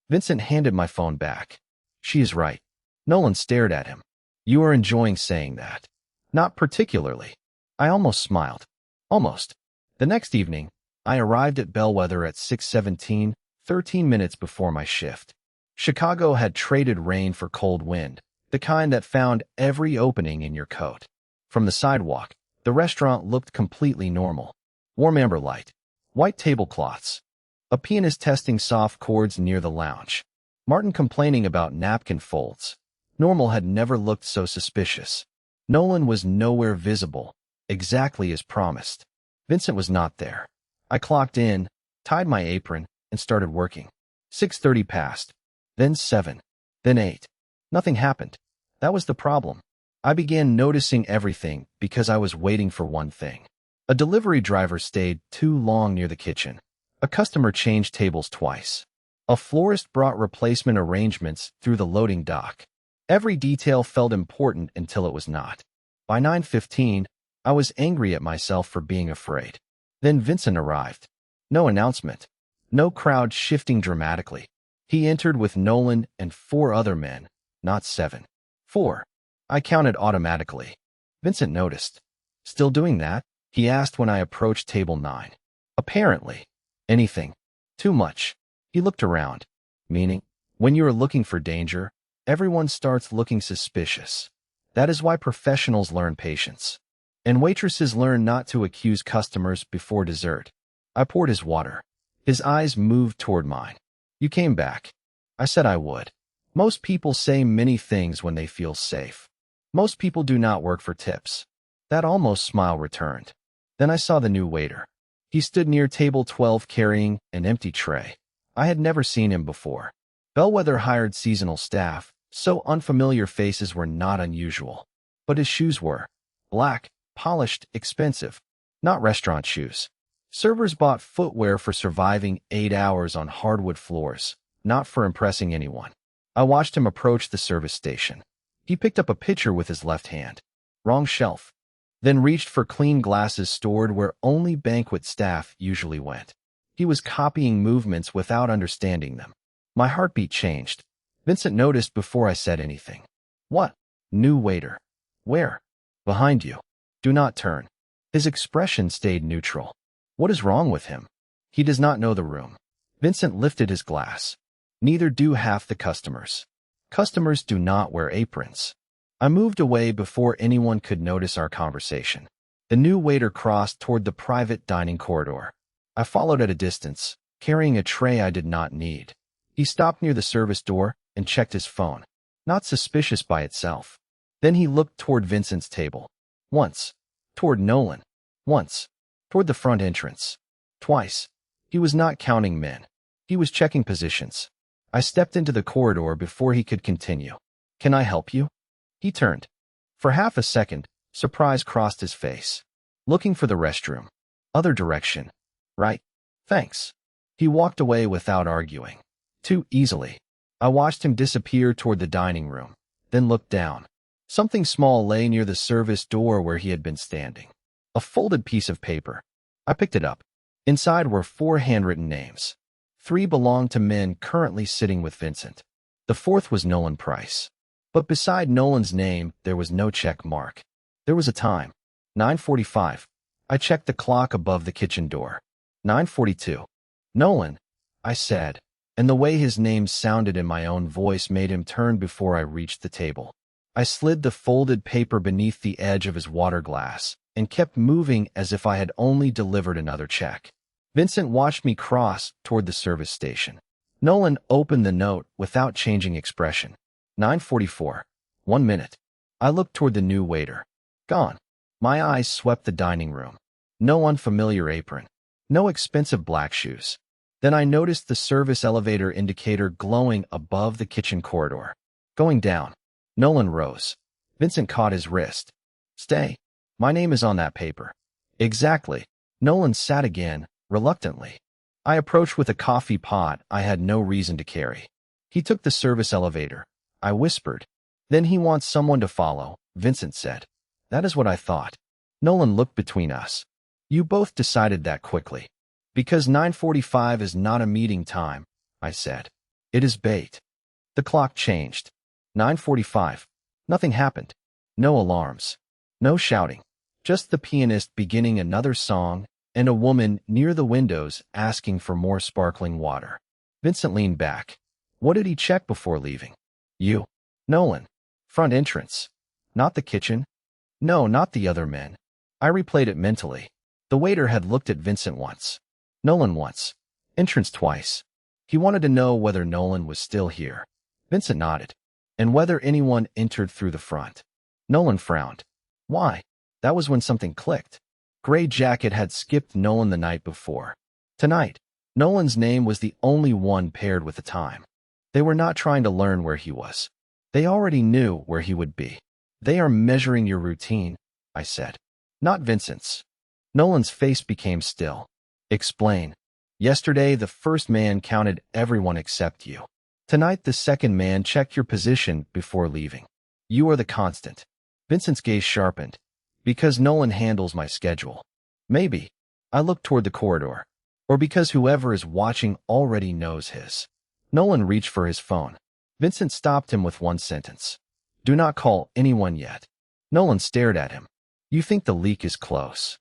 Vincent handed my phone back. She is right. Nolan stared at him. You are enjoying saying that. Not particularly. I almost smiled. Almost. The next evening, I arrived at Bellwether at 6:17, 13 minutes before my shift. Chicago had traded rain for cold wind, the kind that found every opening in your coat. From the sidewalk, the restaurant looked completely normal. Warm amber light, white tablecloths, a pianist testing soft chords near the lounge, Martin complaining about napkin folds. Normal had never looked so suspicious. Nolan was nowhere visible, exactly as promised. Vincent was not there. I clocked in, tied my apron, and started working. 6:30 passed, then 7, then 8. Nothing happened. That was the problem. I began noticing everything because I was waiting for one thing. A delivery driver stayed too long near the kitchen. A customer changed tables twice. A florist brought replacement arrangements through the loading dock. Every detail felt important until it was not. By 9:15, I was angry at myself for being afraid. Then Vincent arrived. No announcement. No crowd shifting dramatically. He entered with Nolan and 4 other men, not 7. 4. I counted automatically. Vincent noticed. Still doing that? He asked when I approached table 9. Apparently. Anything. Too much. He looked around. Meaning, when you are looking for danger, everyone starts looking suspicious. That is why professionals learn patience. And waitresses learn not to accuse customers before dessert. I poured his water. His eyes moved toward mine. You came back. I said I would. Most people say many things when they feel safe. Most people do not work for tips. That almost smile returned. Then I saw the new waiter. He stood near table 12 carrying an empty tray. I had never seen him before. Bellwether hired seasonal staff, so unfamiliar faces were not unusual. But his shoes were black, polished, expensive. Not restaurant shoes. Servers bought footwear for surviving 8 hours on hardwood floors, not for impressing anyone. I watched him approach the service station. He picked up a pitcher with his left hand. Wrong shelf. Then reached for clean glasses stored where only banquet staff usually went. He was copying movements without understanding them. My heartbeat changed. Vincent noticed before I said anything. What? New waiter. Where? Behind you. Do not turn. His expression stayed neutral. What is wrong with him? He does not know the room. Vincent lifted his glass. Neither do half the customers. Customers do not wear aprons. I moved away before anyone could notice our conversation. The new waiter crossed toward the private dining corridor. I followed at a distance, carrying a tray I did not need. He stopped near the service door and checked his phone. Not suspicious by itself. Then he looked toward Vincent's table. Once. Toward Nolan. Once. Toward the front entrance. Twice. He was not counting men. He was checking positions. I stepped into the corridor before he could continue. Can I help you? He turned. For half a second, surprise crossed his face. Looking for the restroom. Other direction. Right. Thanks. He walked away without arguing. Too easily. I watched him disappear toward the dining room, then looked down. Something small lay near the service door where he had been standing. A folded piece of paper. I picked it up. Inside were 4 handwritten names. 3 belonged to men currently sitting with Vincent. The 4th was Nolan Price. But beside Nolan's name, there was no check mark. There was a time. 9:45. I checked the clock above the kitchen door. 9:42. Nolan, I said, and the way his name sounded in my own voice made him turn before I reached the table. I slid the folded paper beneath the edge of his water glass and kept moving as if I had only delivered another check. Vincent watched me cross toward the service station. Nolan opened the note without changing expression. 9:44. 1 minute. I looked toward the new waiter. Gone. My eyes swept the dining room. No unfamiliar apron. No expensive black shoes. Then I noticed the service elevator indicator glowing above the kitchen corridor. Going down. Nolan rose. Vincent caught his wrist. Stay. My name is on that paper. Exactly. Nolan sat again, reluctantly. I approached with a coffee pot I had no reason to carry. He took the service elevator. I whispered. Then he wants someone to follow, Vincent said. That is what I thought. Nolan looked between us. You both decided that quickly. Because 9:45 is not a meeting time, I said. It is bait. The clock changed. 9:45. Nothing happened. No alarms. No shouting. Just the pianist beginning another song and a woman near the windows asking for more sparkling water. Vincent leaned back. What did he check before leaving? You. Nolan. Front entrance. Not the kitchen. No, not the other men. I replayed it mentally. The waiter had looked at Vincent once. Nolan once. Entrance twice. He wanted to know whether Nolan was still here. Vincent nodded. And whether anyone entered through the front. Nolan frowned. Why? That was when something clicked. Gray Jacket had skipped Nolan the night before. Tonight, Nolan's name was the only one paired with the time. They were not trying to learn where he was. They already knew where he would be. They are measuring your routine, I said. Not Vincent's. Nolan's face became still. Explain. Yesterday, the first man counted everyone except you. Tonight, the second man checked your position before leaving. You are the constant. Vincent's gaze sharpened. Because Nolan handles my schedule. Maybe. I looked toward the corridor. Or because whoever is watching already knows his. Nolan reached for his phone. Vincent stopped him with one sentence. Do not call anyone yet. Nolan stared at him. You think the leak is close.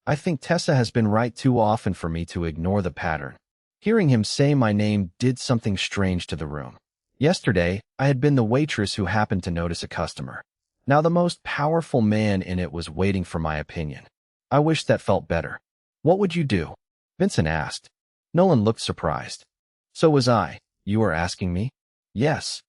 I think Tessa has been right too often for me to ignore the pattern. Hearing him say my name did something strange to the room. Yesterday, I had been the waitress who happened to notice a customer. Now the most powerful man in it was waiting for my opinion. I wished that felt better. What would you do? Vincent asked. Nolan looked surprised. So was I. You are asking me? Yes.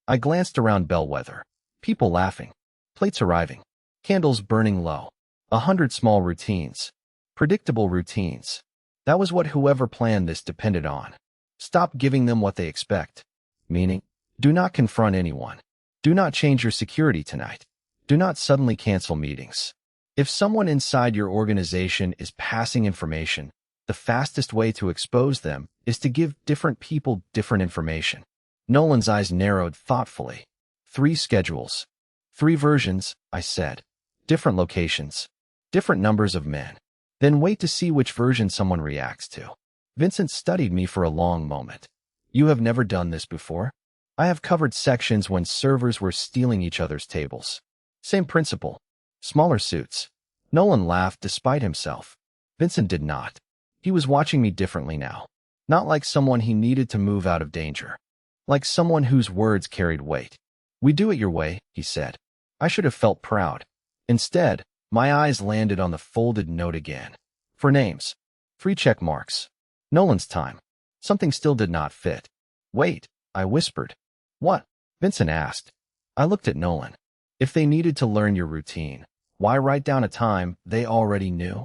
I glanced around Bellwether. People laughing. Plates arriving. Candles burning low. 100 small routines. Predictable routines. That was what whoever planned this depended on. Stop giving them what they expect. Meaning, do not confront anyone. Do not change your security tonight. Do not suddenly cancel meetings. If someone inside your organization is passing information, the fastest way to expose them is to give different people different information. Nolan's eyes narrowed thoughtfully. 3 schedules. 3 versions, I said. Different locations. Different numbers of men. Then wait to see which version someone reacts to. Vincent studied me for a long moment. You have never done this before? I have covered sections when servers were stealing each other's tables. Same principle. Smaller suits. Nolan laughed despite himself. Vincent did not. He was watching me differently now. Not like someone he needed to move out of danger. Like someone whose words carried weight. We do it your way, he said. I should have felt proud. Instead, my eyes landed on the folded note again. For names. 3 check marks. Nolan's time. Something still did not fit. Wait, I whispered. What? Vincent asked. I looked at Nolan. If they needed to learn your routine, why write down a time they already knew?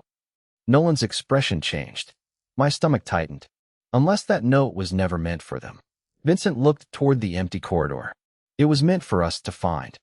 Nolan's expression changed. My stomach tightened. Unless that note was never meant for them. Vincent looked toward the empty corridor. It was meant for us to find.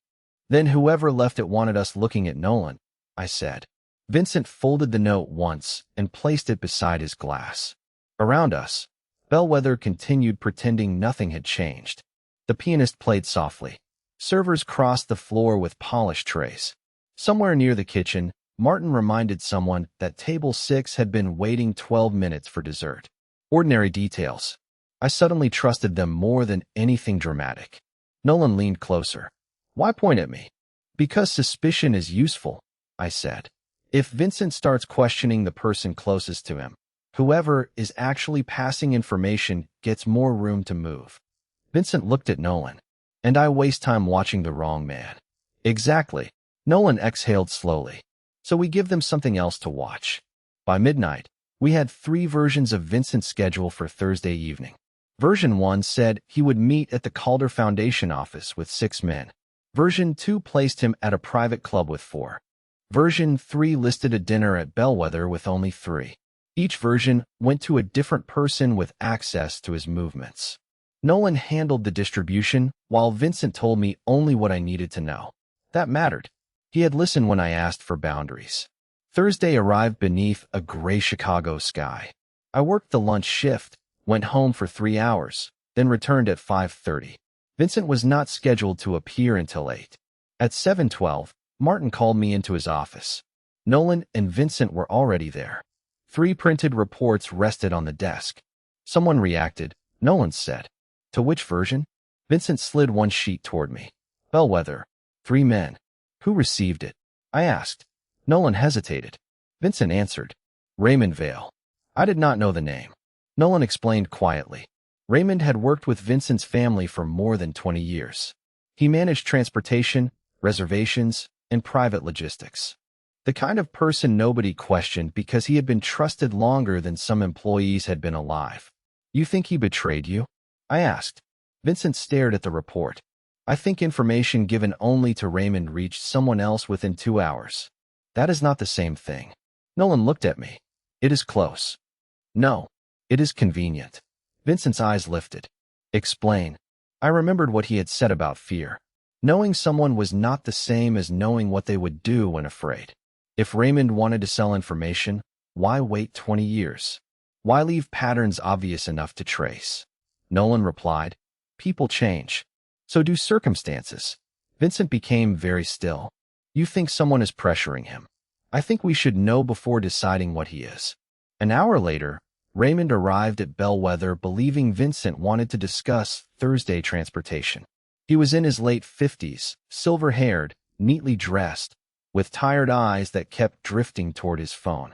Then whoever left it wanted us looking at Nolan, I said. Vincent folded the note once and placed it beside his glass. Around us, Bellwether continued pretending nothing had changed. The pianist played softly. Servers crossed the floor with polished trays. Somewhere near the kitchen, Martin reminded someone that table 6 had been waiting 12 minutes for dessert. Ordinary details. I suddenly trusted them more than anything dramatic. Nolan leaned closer. Why point at me? Because suspicion is useful, I said. If Vincent starts questioning the person closest to him, whoever is actually passing information gets more room to move. Vincent looked at Nolan. And I waste time watching the wrong man. Exactly. Nolan exhaled slowly. So we give them something else to watch. By midnight, we had 3 versions of Vincent's schedule for Thursday evening. Version 1 said he would meet at the Calder Foundation office with 6 men. Version 2 placed him at a private club with 4. Version 3 listed a dinner at Bellwether with only 3. Each version went to a different person with access to his movements. Nolan handled the distribution, while Vincent told me only what I needed to know. That mattered. He had listened when I asked for boundaries. Thursday arrived beneath a gray Chicago sky. I worked the lunch shift, went home for 3 hours, then returned at 5:30. Vincent was not scheduled to appear until 8. At 7:12, Martin called me into his office. Nolan and Vincent were already there. 3 printed reports rested on the desk. Someone reacted, Nolan said. To which version? Vincent slid one sheet toward me. Bellwether. 3 men. Who received it? I asked. Nolan hesitated. Vincent answered. Raymond Vale. I did not know the name. Nolan explained quietly. Raymond had worked with Vincent's family for more than 20 years. He managed transportation, reservations, and private logistics. The kind of person nobody questioned because he had been trusted longer than some employees had been alive. You think he betrayed you? I asked. Vincent stared at the report. I think information given only to Raymond reached someone else within 2 hours. That is not the same thing. Nolan looked at me. It is close. No, it is convenient. Vincent's eyes lifted. Explain. I remembered what he had said about fear. Knowing someone was not the same as knowing what they would do when afraid. If Raymond wanted to sell information, why wait 20 years? Why leave patterns obvious enough to trace? Nolan replied, people change. So do circumstances. Vincent became very still. You think someone is pressuring him. I think we should know before deciding what he is. An hour later, Raymond arrived at Bellwether believing Vincent wanted to discuss Thursday transportation. He was in his late 50s, silver-haired, neatly dressed, with tired eyes that kept drifting toward his phone.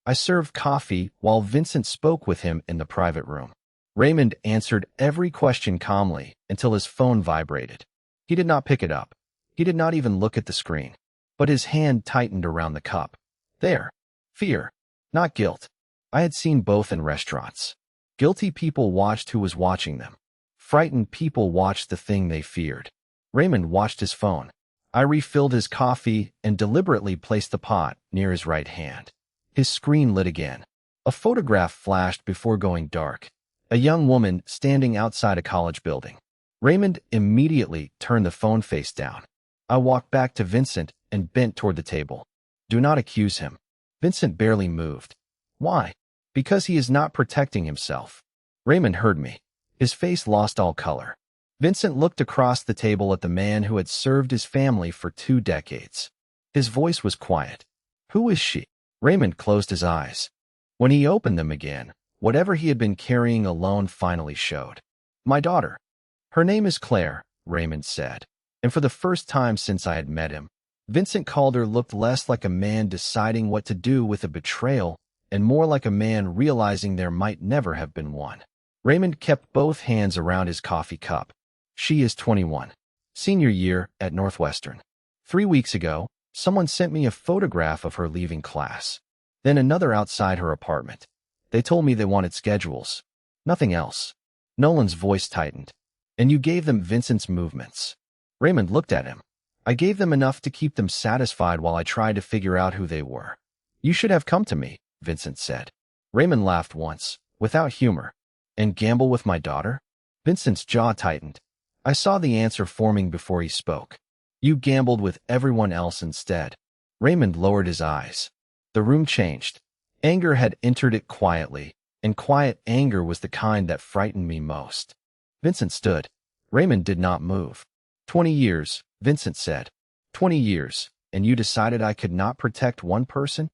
I served coffee while Vincent spoke with him in the private room. Raymond answered every question calmly until his phone vibrated. He did not pick it up. He did not even look at the screen. But his hand tightened around the cup. There. Fear. Not guilt. I had seen both in restaurants. Guilty people watched who was watching them. Frightened people watched the thing they feared. Raymond watched his phone. I refilled his coffee and deliberately placed the pot near his right hand. His screen lit again. A photograph flashed before going dark. A young woman standing outside a college building. Raymond immediately turned the phone face down. I walked back to Vincent and bent toward the table. Do not accuse him. Vincent barely moved. Why? Because he is not protecting himself. Raymond heard me. His face lost all color. Vincent looked across the table at the man who had served his family for 2 decades. His voice was quiet. Who is she? Raymond closed his eyes. When he opened them again, whatever he had been carrying alone finally showed. My daughter. Her name is Claire, Raymond said. And for the first time since I had met him, Vincent Calder looked less like a man deciding what to do with a betrayal and more like a man realizing there might never have been one. Raymond kept both hands around his coffee cup. She is 21. Senior year at Northwestern. 3 weeks ago, someone sent me a photograph of her leaving class. Then another outside her apartment. They told me they wanted schedules. Nothing else. Nolan's voice tightened. And you gave them Vincent's movements. Raymond looked at him. I gave them enough to keep them satisfied while I tried to figure out who they were. You should have come to me, Vincent said. Raymond laughed once, without humor. And gamble with my daughter? Vincent's jaw tightened. I saw the answer forming before he spoke. You gambled with everyone else instead. Raymond lowered his eyes. The room changed. Anger had entered it quietly, and quiet anger was the kind that frightened me most. Vincent stood. Raymond did not move. 20 years, Vincent said. 20 years, and you decided I could not protect one person?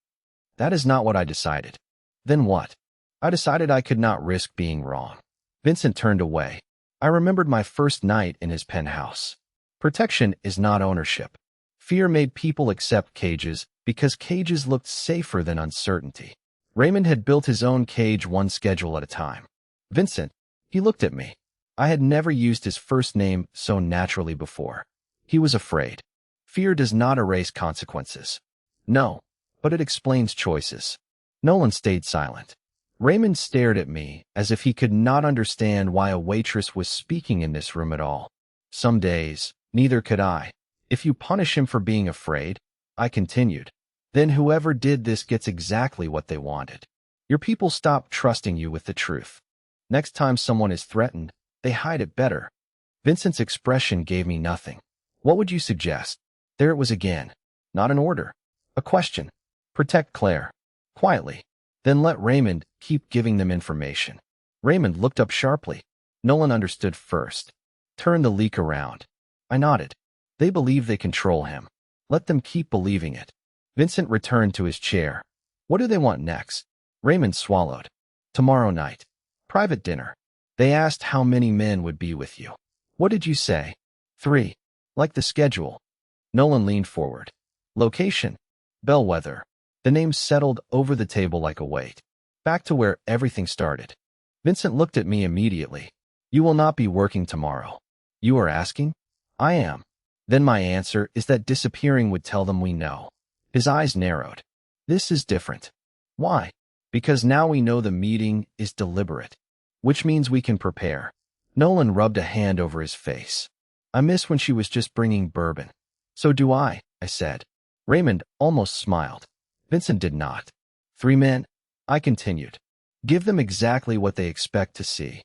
That is not what I decided. Then what? I decided I could not risk being wrong. Vincent turned away. I remembered my first night in his penthouse. Protection is not ownership. Fear made people accept cages because cages looked safer than uncertainty. Raymond had built his own cage one schedule at a time. Vincent, he looked at me. I had never used his first name so naturally before. He was afraid. Fear does not erase consequences. No, but it explains choices. Nolan stayed silent. Raymond stared at me as if he could not understand why a waitress was speaking in this room at all. Some days, neither could I. If you punish him for being afraid, I continued, then whoever did this gets exactly what they wanted. Your people stop trusting you with the truth. Next time someone is threatened, they hide it better. Vincent's expression gave me nothing. What would you suggest? There it was again. Not an order. A question. Protect Claire. Quietly. Then let Raymond keep giving them information. Raymond looked up sharply. Nolan understood first. Turn the leak around. I nodded. They believe they control him. Let them keep believing it. Vincent returned to his chair. What do they want next? Raymond swallowed. Tomorrow night. Private dinner. They asked how many men would be with you. What did you say? 3. Like the schedule. Nolan leaned forward. Location. Bellwether. The name settled over the table like a weight. Back to where everything started. Vincent looked at me immediately. You will not be working tomorrow. You are asking? I am. Then my answer is that disappearing would tell them we know. His eyes narrowed. This is different. Why? Because now we know the meeting is deliberate, which means we can prepare. Nolan rubbed a hand over his face. I miss when she was just bringing bourbon. So do I said. Raymond almost smiled. Vincent did not. 3 men, I continued. Give them exactly what they expect to see.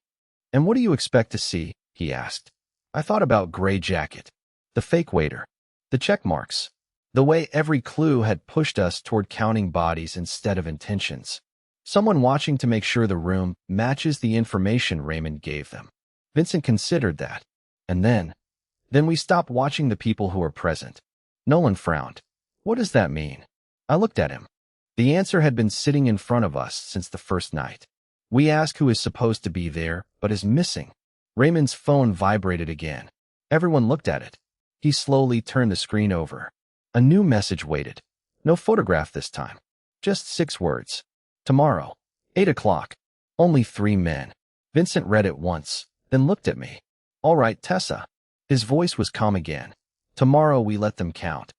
And what do you expect to see? He asked. I thought about Gray Jacket, the fake waiter, the check marks, the way every clue had pushed us toward counting bodies instead of intentions. Someone watching to make sure the room matches the information Raymond gave them. Vincent considered that. And then we stopped watching the people who were present. Nolan frowned. What does that mean? I looked at him. The answer had been sitting in front of us since the first night. We ask who is supposed to be there, but is missing. Raymond's phone vibrated again. Everyone looked at it. He slowly turned the screen over. A new message waited. No photograph this time. Just 6 words. Tomorrow, 8 o'clock. Only 3 men. Vincent read it once, then looked at me. All right, Tessa. His voice was calm again. Tomorrow we let them count.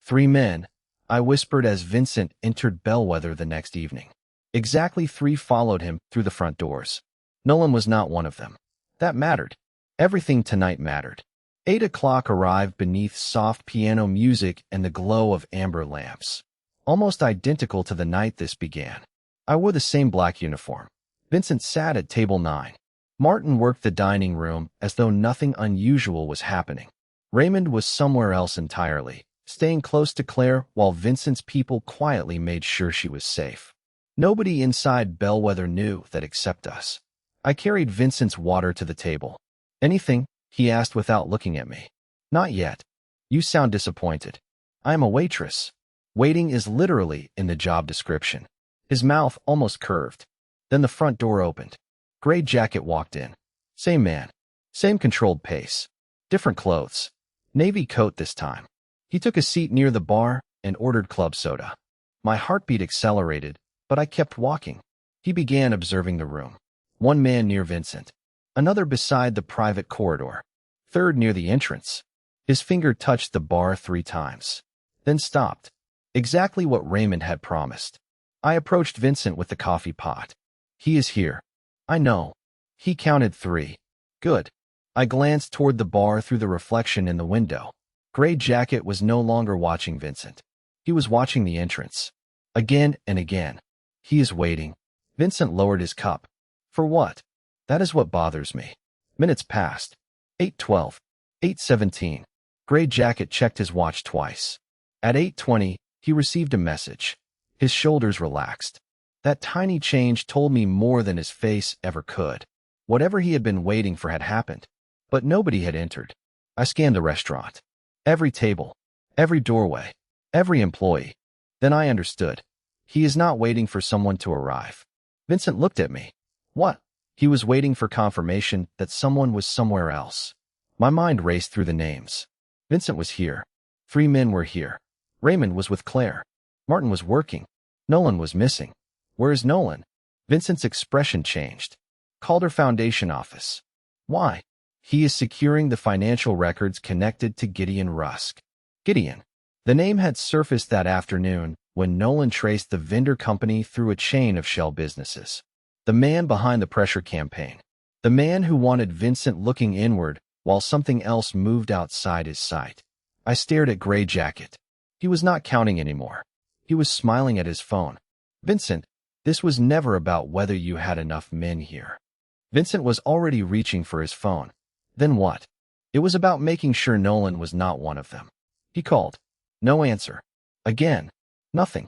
3 men, I whispered as Vincent entered Bellwether the next evening. Exactly 3 followed him through the front doors. Nolan was not one of them. That mattered. Everything tonight mattered. 8 o'clock arrived beneath soft piano music and the glow of amber lamps. Almost identical to the night this began. I wore the same black uniform. Vincent sat at table 9. Martin worked the dining room as though nothing unusual was happening. Raymond was somewhere else entirely, staying close to Claire while Vincent's people quietly made sure she was safe. Nobody inside Bellwether knew that except us. I carried Vincent's water to the table. Anything? He asked without looking at me. Not yet. You sound disappointed. I am a waitress. Waiting is literally in the job description. His mouth almost curved. Then the front door opened. Gray Jacket walked in. Same man. Same controlled pace. Different clothes. Navy coat this time. He took a seat near the bar and ordered club soda. My heartbeat accelerated, but I kept walking. He began observing the room. 1 man near Vincent. Another beside the private corridor. 3rd near the entrance. His finger touched the bar 3 times. Then stopped. Exactly what Raymond had promised. I approached Vincent with the coffee pot. He is here. I know. He counted 3. Good. I glanced toward the bar through the reflection in the window. Gray Jacket was no longer watching Vincent. He was watching the entrance. Again and again. He is waiting. Vincent lowered his cup. For what? That is what bothers me. Minutes passed. 8:12. 8:17. Gray Jacket checked his watch twice. At 8:20, he received a message. His shoulders relaxed. That tiny change told me more than his face ever could. Whatever he had been waiting for had happened. But nobody had entered. I scanned the restaurant. Every table. Every doorway. Every employee. Then I understood. He is not waiting for someone to arrive. Vincent looked at me. What? He was waiting for confirmation that someone was somewhere else. My mind raced through the names. Vincent was here. 3 men were here. Raymond was with Claire. Martin was working. Nolan was missing. Where is Nolan? Vincent's expression changed. Calder Foundation office. Why? He is securing the financial records connected to Gideon Rusk. Gideon. The name had surfaced that afternoon when Nolan traced the vendor company through a chain of shell businesses. The man behind the pressure campaign. The man who wanted Vincent looking inward while something else moved outside his sight. I stared at Gray Jacket. He was not counting anymore. He was smiling at his phone. Vincent, this was never about whether you had enough men here. Vincent was already reaching for his phone. Then what? It was about making sure Nolan was not one of them. He called. No answer. Again. Nothing.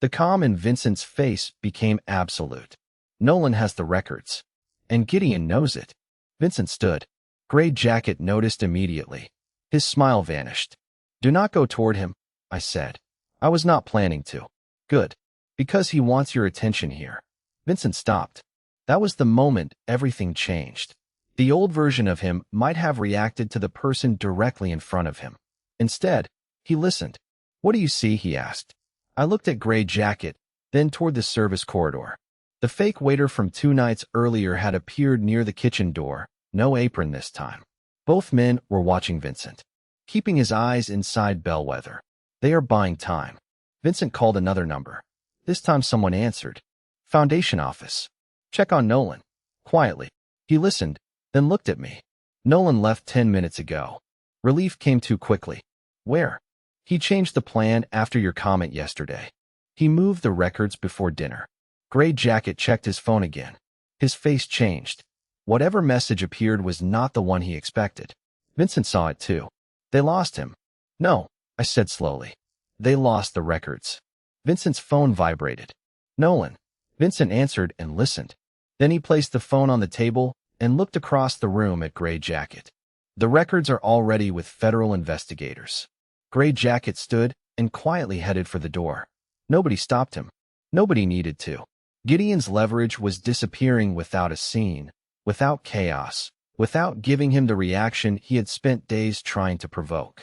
The calm in Vincent's face became absolute. Nolan has the records. And Gideon knows it. Vincent stood. Gray Jacket noticed immediately. His smile vanished. Do not go toward him, I said. I was not planning to. Good. Because he wants your attention here. Vincent stopped. That was the moment everything changed. The old version of him might have reacted to the person directly in front of him. Instead, he listened. What do you see? He asked. I looked at Gray Jacket, then toward the service corridor. The fake waiter from 2 nights earlier had appeared near the kitchen door, no apron this time. Both men were watching Vincent, keeping his eyes inside Bellwether. They are buying time. Vincent called another number. This time someone answered. Foundation office. Check on Nolan. Quietly. He listened, then looked at me. Nolan left 10 minutes ago. Relief came too quickly. Where? He changed the plan after your comment yesterday. He moved the records before dinner. Gray Jacket checked his phone again. His face changed. Whatever message appeared was not the one he expected. Vincent saw it too. They lost him. No, I said slowly. They lost the records. Vincent's phone vibrated. Nolan. Vincent answered and listened. Then he placed the phone on the table and looked across the room at Gray Jacket. The records are already with federal investigators. Gray Jacket stood and quietly headed for the door. Nobody stopped him. Nobody needed to. Gideon's leverage was disappearing without a scene, without chaos, without giving him the reaction he had spent days trying to provoke.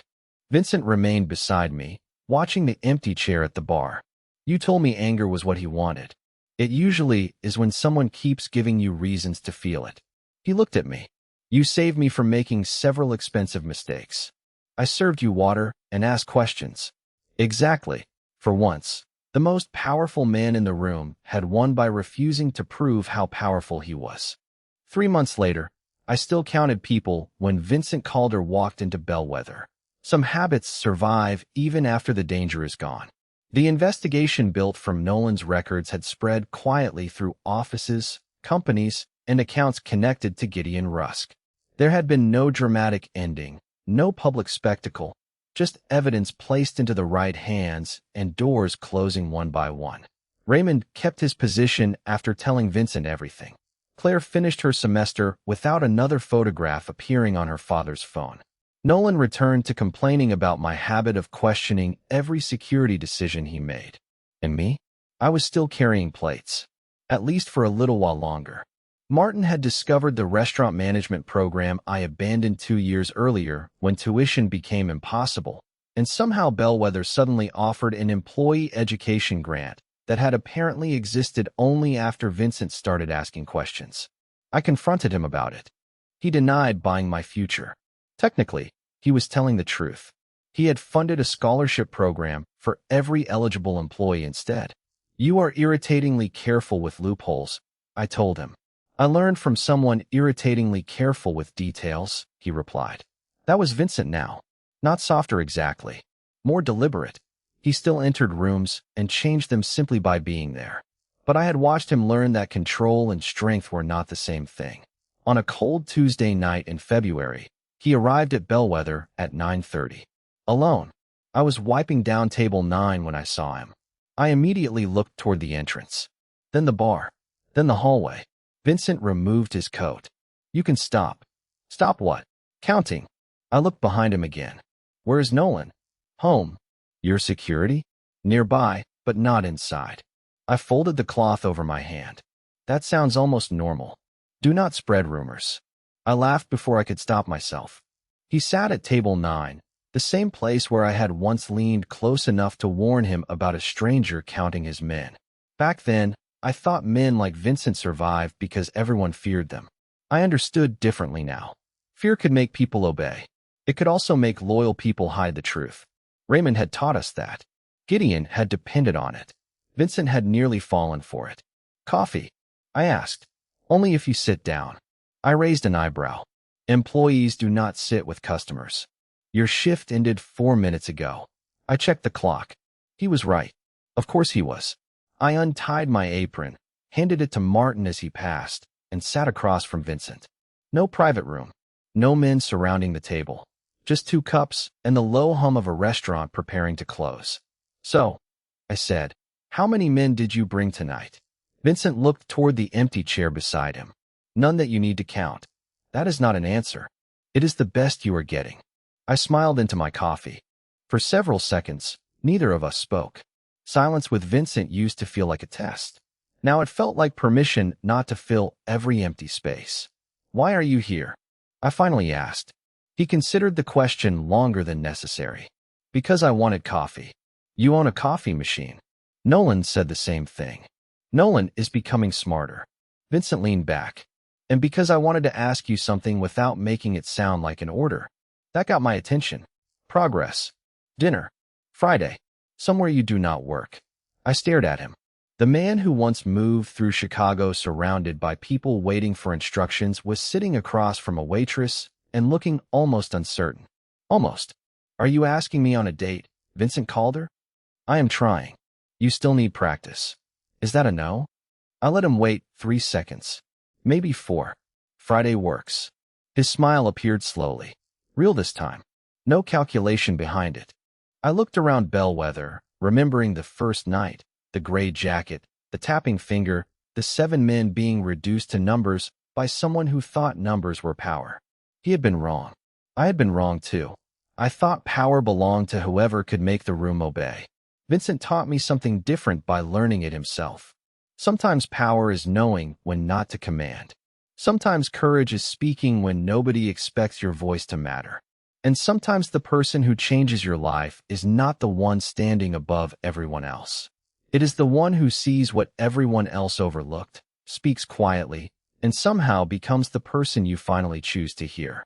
Vincent remained beside me, watching the empty chair at the bar. You told me anger was what he wanted. It usually is when someone keeps giving you reasons to feel it. He looked at me. You saved me from making several expensive mistakes. I served you water and asked questions. Exactly. For once, the most powerful man in the room had won by refusing to prove how powerful he was. 3 months later, I still counted people when Vincent Calder walked into Bellwether. Some habits survive even after the danger is gone. The investigation built from Nolan's records had spread quietly through offices, companies, and accounts connected to Gideon Rusk. There had been no dramatic ending, no public spectacle, just evidence placed into the right hands and doors closing one by one. Raymond kept his position after telling Vincent everything. Claire finished her semester without another photograph appearing on her father's phone. Nolan returned to complaining about my habit of questioning every security decision he made. And me? I was still carrying plates. At least for a little while longer. Martin had discovered the restaurant management program I abandoned 2 years earlier when tuition became impossible, and somehow Bellwether suddenly offered an employee education grant that had apparently existed only after Vincent started asking questions. I confronted him about it. He denied buying my future. Technically, he was telling the truth. He had funded a scholarship program for every eligible employee instead. You are irritatingly careful with loopholes, I told him. I learned from someone irritatingly careful with details, he replied. That was Vincent now. Not softer exactly. More deliberate. He still entered rooms and changed them simply by being there. But I had watched him learn that control and strength were not the same thing. On a cold Tuesday night in February, he arrived at Bellwether at 9:30. Alone. I was wiping down table 9 when I saw him. I immediately looked toward the entrance. Then the bar. Then the hallway. Vincent removed his coat. You can stop. Stop what? Counting. I looked behind him again. Where is Nolan? Home. Your security? Nearby, but not inside. I folded the cloth over my hand. That sounds almost normal. Do not spread rumors. I laughed before I could stop myself. He sat at table 9, the same place where I had once leaned close enough to warn him about a stranger counting his men. Back then, I thought men like Vincent survived because everyone feared them. I understood differently now. Fear could make people obey. It could also make loyal people hide the truth. Raymond had taught us that. Gideon had depended on it. Vincent had nearly fallen for it. Coffee? I asked. Only if you sit down. I raised an eyebrow. Employees do not sit with customers. Your shift ended 4 minutes ago. I checked the clock. He was right. Of course he was. I untied my apron, handed it to Martin as he passed, and sat across from Vincent. No private room. No men surrounding the table. Just 2 cups and the low hum of a restaurant preparing to close. So, I said, how many men did you bring tonight? Vincent looked toward the empty chair beside him. None that you need to count. That is not an answer. It is the best you are getting. I smiled into my coffee. For several seconds, neither of us spoke. Silence with Vincent used to feel like a test. Now it felt like permission not to fill every empty space. Why are you here? I finally asked. He considered the question longer than necessary. Because I wanted coffee. You own a coffee machine. Nolan said the same thing. Nolan is becoming smarter. Vincent leaned back. And because I wanted to ask you something without making it sound like an order. That got my attention. Progress. Dinner. Friday. Somewhere you do not work. I stared at him. The man who once moved through Chicago surrounded by people waiting for instructions was sitting across from a waitress and looking almost uncertain. Almost. Are you asking me on a date? Vincent Calder? I am trying. You still need practice. Is that a no? I let him wait 3 seconds. Maybe 4. Friday works. His smile appeared slowly. Real this time. No calculation behind it. I looked around Bellwether, remembering the first night, the gray jacket, the tapping finger, the 7 men being reduced to numbers by someone who thought numbers were power. He had been wrong. I had been wrong too. I thought power belonged to whoever could make the room obey. Vincent taught me something different by learning it himself. Sometimes power is knowing when not to command. Sometimes courage is speaking when nobody expects your voice to matter. And sometimes the person who changes your life is not the one standing above everyone else. It is the one who sees what everyone else overlooked, speaks quietly, and somehow becomes the person you finally choose to hear.